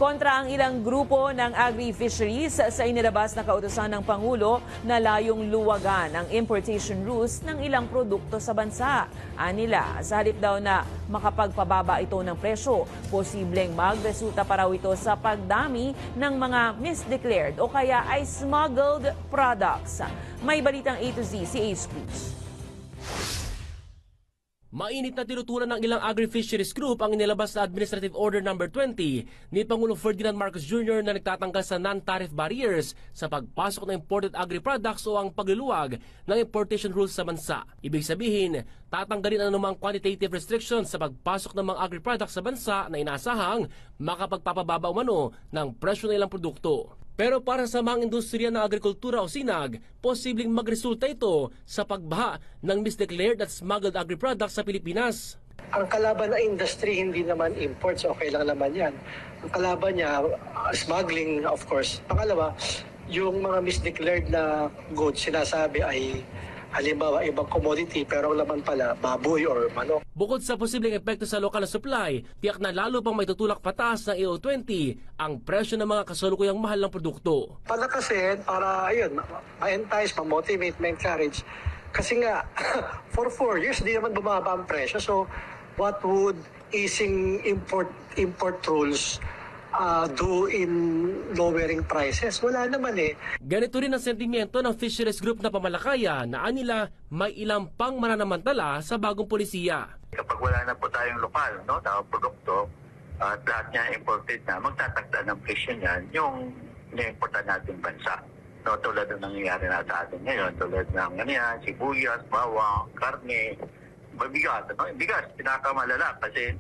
Kontra ang ilang grupo ng agri-fisheries sa inilabas na kautusan ng Pangulo na layong luwagan ang importation rules ng ilang produkto sa bansa. Anila, sa halip daw na makapagpababa ito ng presyo, posibleng magresulta pa raw ito sa pagdami ng mga misdeclared o kaya ay smuggled products. May balitang A to Z si Ace Cruz. Mainit na tinutulan ng ilang agri-fisheries group ang inilabas na Administrative Order No. 20 ni Pangulong Ferdinand Marcos Jr. na nagtatanggal sa non-tariff barriers sa pagpasok ng imported agri-products o ang pagluluwag ng importation rules sa bansa. Ibig sabihin, tatanggalin ang anumang quantitative restrictions sa pagpasok ng mga agri-products sa bansa na inaasahang makapagpapababa umano ng presyo ng ilang produkto. Pero para sa mga industriya ng agrikultura o SINAG, posibleng magresulta ito sa pagbaha ng misdeclared at smuggled agri-products sa Pilipinas. Ang kalaban na industry hindi naman imports, okay lang naman yan. Ang kalaban niya, smuggling of course. Pangalawa, yung mga misdeclared na goods sinasabi ay halimbawa ibang commodity pero ang laman pala baboy or manok. Bukod sa posibleng epekto sa lokal na supply, tiyak na lalo pang may tutulak pataas ng AO20 ang presyo ng mga kasalukuyang mahal ng produkto. Palakasin para ayun, ma-entice, ma-motivate, ma-encourage. Kasi nga, for 4 years, di naman bumaba ang presyo. So, what would easing import rules do in lowering prices? Wala naman eh. Ganito rin ang sentimiento ng fisheries group na Pamalakaya na anila may ilang pang mananamantala sa bagong polisiya. Kapag wala na po tayong lokal na produkto at lahat niya imported na, magtatagda ng presyo niyan yung ina-importan natin bansa. No, tulad ng nangyayari na sa atin ngayon, tulad ng sibuyas, bawang, karne, bigas. Bigas, pinakamalala kasi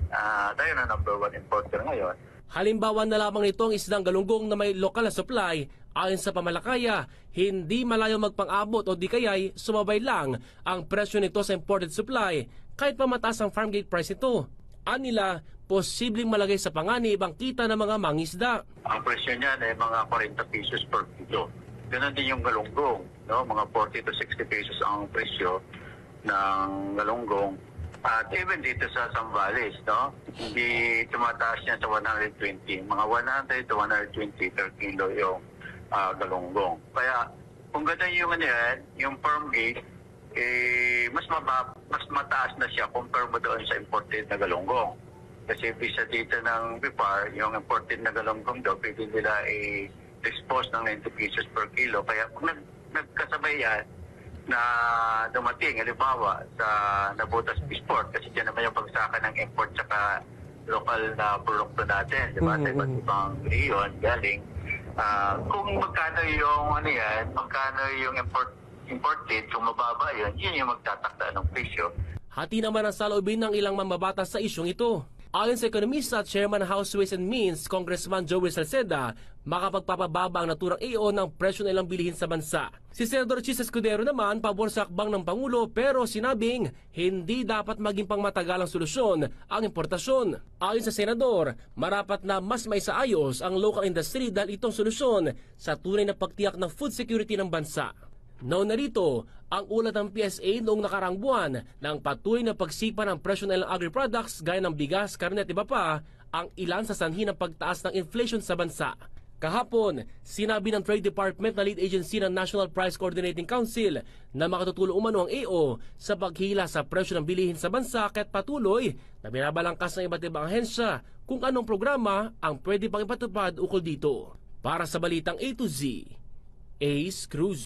tayo na number 1 importer ngayon. Halimbawa na lamang nito ang isdang galunggong na may lokal na supply. Ayon sa Pamalakaya, hindi malayo magpang-abot o di kaya'y sumabay lang ang presyo nito sa imported supply kahit pa mataas ang farm gate price nito. Anila, posibleng malagay sa panganib ang kita ng mga mangisda. Ang presyo niyan ay mga 40 pesos per kilo. Ganon din yung galunggong, mga 40 to 60 pesos ang presyo ng galunggong. At even dito sa Zambales, hindi tumataas niya sa 120. Mga 100 to 120 per kilo yung galunggong. Kaya kung ganda yung farm gate, mas mataas na siya compare mo doon sa imported na galunggong. Kasi bisa dito ng BIPAR, yung imported na galunggong daw, pwede nila i-dispose ng 90 pesos per kilo. Kaya kung nagkasabay yan, na dumating, halimbawa, sa Nabutas Bisport, kasi dyan naman yung pagsakan ng import saka lokal na produkto natin, di ba? Sa iba't ibang rehiyon, galing. Kung magkano yung magkano yung imported, kung mababa yun yung magtatakda ng presyo. Hati naman ang saloobin ng ilang mambabatas sa isyong ito. Ayon sa ekonomista at Chairman ng House Ways and Means, Congressman Joey Salceda, makapagpapababa ang naturang AO ng presyo ng ilang bilihin sa bansa. Si Senador Chis Escudero naman, pabor sa akbang ng Pangulo pero sinabing hindi dapat maging pangmatagalang solusyon ang importasyon. Ayon sa Senador, marapat na mas maisaayos ang local industry dahil itong solusyon sa tunay na pagtiyak ng food security ng bansa. Nauna rito, ang ulat ng PSA noong nakarang buwan ng patuloy na pagsipa ng presyo ng ilang agri-products gaya ng bigas, karne at iba pa ang ilan sa sanhi ng pagtaas ng inflation sa bansa. Kahapon, sinabi ng Trade Department na lead agency ng National Price Coordinating Council na makatutulong umano ang AO sa paghila sa presyo ng bilihin sa bansa kahit patuloy na binabalangkas ng iba't ibang ahensya kung anong programa ang pwede pang ipatupad ukol dito. Para sa Balitang A to Z, Ace Cruz.